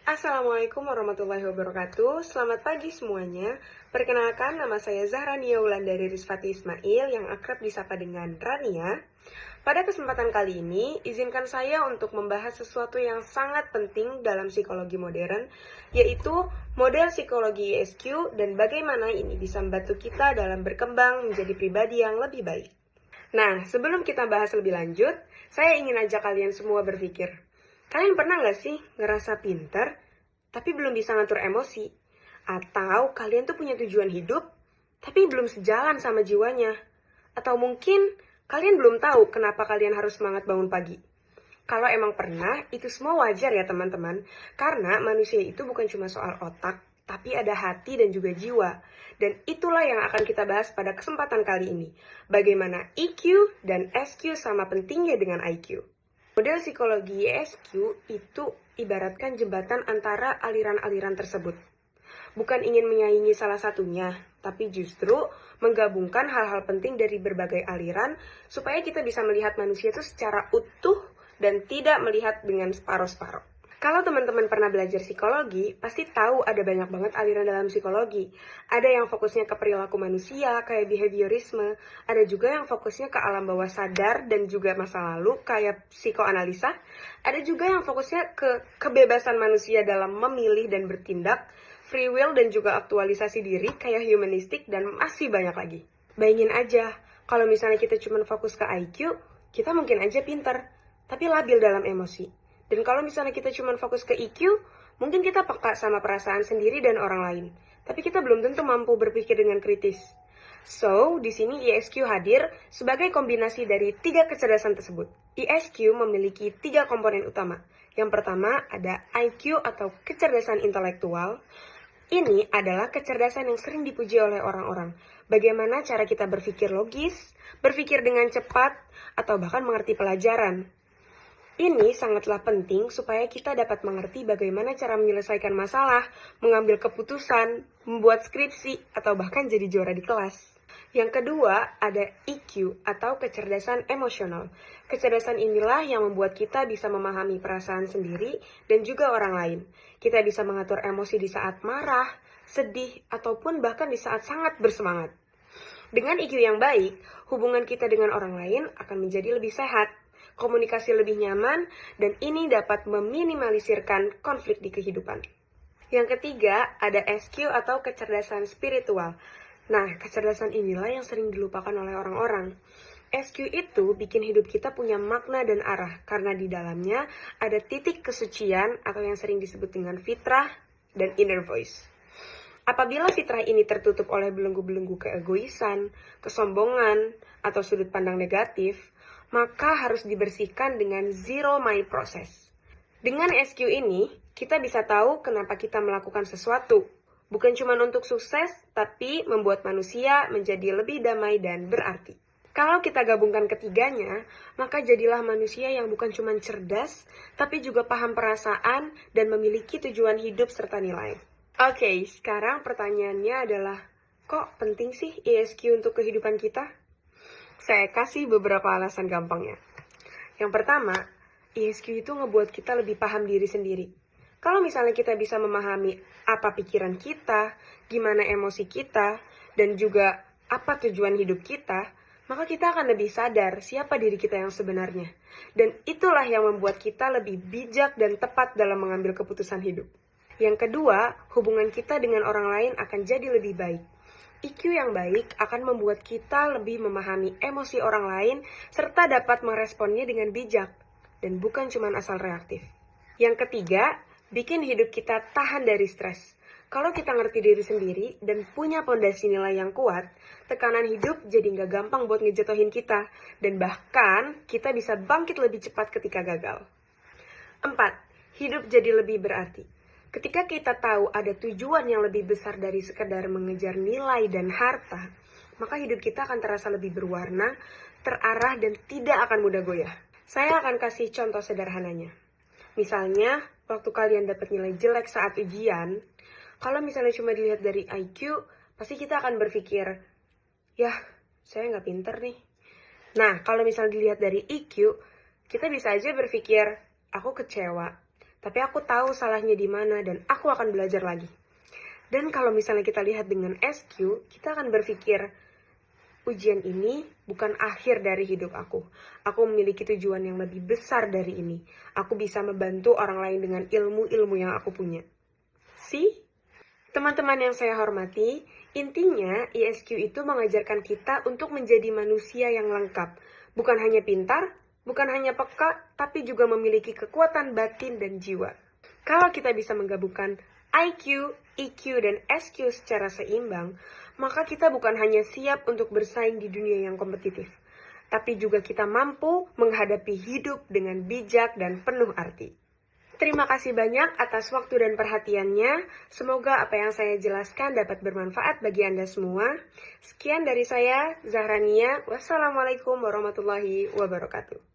Assalamualaikum warahmatullahi wabarakatuh. Selamat pagi semuanya. Perkenalkan, nama saya Zahrania Wulandari Rizfati Ismail yang akrab disapa dengan Rania. Pada kesempatan kali ini, izinkan saya untuk membahas sesuatu yang sangat penting dalam psikologi modern, yaitu model psikologi ESQ dan bagaimana ini bisa membantu kita dalam berkembang menjadi pribadi yang lebih baik. Nah, sebelum kita bahas lebih lanjut, saya ingin ajak kalian semua berpikir. Kalian pernah nggak sih ngerasa pinter, tapi belum bisa ngatur emosi? Atau kalian tuh punya tujuan hidup, tapi belum sejalan sama jiwanya? Atau mungkin kalian belum tahu kenapa kalian harus semangat bangun pagi? Kalau emang pernah, itu semua wajar ya teman-teman. Karena manusia itu bukan cuma soal otak, tapi ada hati dan juga jiwa. Dan itulah yang akan kita bahas pada kesempatan kali ini. Bagaimana EQ dan SQ sama pentingnya dengan IQ. Model psikologi ESQ itu ibaratkan jembatan antara aliran-aliran tersebut. Bukan ingin menyaingi salah satunya, tapi justru menggabungkan hal-hal penting dari berbagai aliran supaya kita bisa melihat manusia itu secara utuh dan tidak melihat dengan separuh-separuh. Kalau teman-teman pernah belajar psikologi, pasti tahu ada banyak banget aliran dalam psikologi. Ada yang fokusnya ke perilaku manusia, kayak behaviorisme. Ada juga yang fokusnya ke alam bawah sadar dan juga masa lalu, kayak psikoanalisa. Ada juga yang fokusnya ke kebebasan manusia dalam memilih dan bertindak, free will dan juga aktualisasi diri, kayak humanistik, dan masih banyak lagi. Bayangin aja, kalau misalnya kita cuma fokus ke IQ, kita mungkin aja pinter, tapi labil dalam emosi. Dan kalau misalnya kita cuma fokus ke EQ, mungkin kita peka sama perasaan sendiri dan orang lain. Tapi kita belum tentu mampu berpikir dengan kritis. So, di sini ESQ hadir sebagai kombinasi dari 3 kecerdasan tersebut. ESQ memiliki 3 komponen utama. Yang pertama ada IQ atau kecerdasan intelektual. Ini adalah kecerdasan yang sering dipuji oleh orang-orang. Bagaimana cara kita berpikir logis, berpikir dengan cepat, atau bahkan mengerti pelajaran. Ini sangatlah penting supaya kita dapat mengerti bagaimana cara menyelesaikan masalah, mengambil keputusan, membuat skripsi, atau bahkan jadi juara di kelas. Yang kedua, ada EQ atau kecerdasan emosional. Kecerdasan inilah yang membuat kita bisa memahami perasaan sendiri dan juga orang lain. Kita bisa mengatur emosi di saat marah, sedih, ataupun bahkan di saat sangat bersemangat. Dengan EQ yang baik, hubungan kita dengan orang lain akan menjadi lebih sehat, komunikasi lebih nyaman, dan ini dapat meminimalisirkan konflik di kehidupan. Yang ketiga, ada SQ atau kecerdasan spiritual. Nah, kecerdasan inilah yang sering dilupakan oleh orang-orang. SQ itu bikin hidup kita punya makna dan arah, karena di dalamnya ada titik kesucian atau yang sering disebut dengan fitrah dan inner voice. Apabila fitrah ini tertutup oleh belenggu-belenggu keegoisan, kesombongan, atau sudut pandang negatif, maka harus dibersihkan dengan zero mind process. Dengan SQ ini, kita bisa tahu kenapa kita melakukan sesuatu. Bukan cuma untuk sukses, tapi membuat manusia menjadi lebih damai dan berarti. Kalau kita gabungkan ketiganya, maka jadilah manusia yang bukan cuma cerdas, tapi juga paham perasaan dan memiliki tujuan hidup serta nilai. Oke, sekarang pertanyaannya adalah, kok penting sih ESQ untuk kehidupan kita? Saya kasih beberapa alasan gampangnya. Yang pertama, ESQ itu ngebuat kita lebih paham diri sendiri. Kalau misalnya kita bisa memahami apa pikiran kita, gimana emosi kita, dan juga apa tujuan hidup kita, maka kita akan lebih sadar siapa diri kita yang sebenarnya. Dan itulah yang membuat kita lebih bijak dan tepat dalam mengambil keputusan hidup. Yang kedua, hubungan kita dengan orang lain akan jadi lebih baik. EQ yang baik akan membuat kita lebih memahami emosi orang lain serta dapat meresponnya dengan bijak dan bukan cuma asal reaktif. Yang ketiga, bikin hidup kita tahan dari stres. Kalau kita ngerti diri sendiri dan punya pondasi nilai yang kuat, tekanan hidup jadi nggak gampang buat ngejatuhin kita dan bahkan kita bisa bangkit lebih cepat ketika gagal. 4. Hidup jadi lebih berarti. Ketika kita tahu ada tujuan yang lebih besar dari sekedar mengejar nilai dan harta, maka hidup kita akan terasa lebih berwarna, terarah, dan tidak akan mudah goyah. Saya akan kasih contoh sederhananya. Misalnya, waktu kalian dapat nilai jelek saat ujian, kalau misalnya cuma dilihat dari IQ, pasti kita akan berpikir, ya, saya nggak pinter nih. Nah, kalau misalnya dilihat dari EQ, kita bisa aja berpikir, aku kecewa. Tapi aku tahu salahnya di mana dan aku akan belajar lagi. Dan kalau misalnya kita lihat dengan SQ, kita akan berpikir, ujian ini bukan akhir dari hidup aku. Aku memiliki tujuan yang lebih besar dari ini. Aku bisa membantu orang lain dengan ilmu-ilmu yang aku punya. See? Teman-teman yang saya hormati, intinya ISQ itu mengajarkan kita untuk menjadi manusia yang lengkap. Bukan hanya pintar, bukan hanya peka, tapi juga memiliki kekuatan batin dan jiwa. Kalau kita bisa menggabungkan IQ, EQ, dan SQ secara seimbang, maka kita bukan hanya siap untuk bersaing di dunia yang kompetitif, tapi juga kita mampu menghadapi hidup dengan bijak dan penuh arti. Terima kasih banyak atas waktu dan perhatiannya. Semoga apa yang saya jelaskan dapat bermanfaat bagi Anda semua. Sekian dari saya, Zahrania. Wassalamualaikum warahmatullahi wabarakatuh.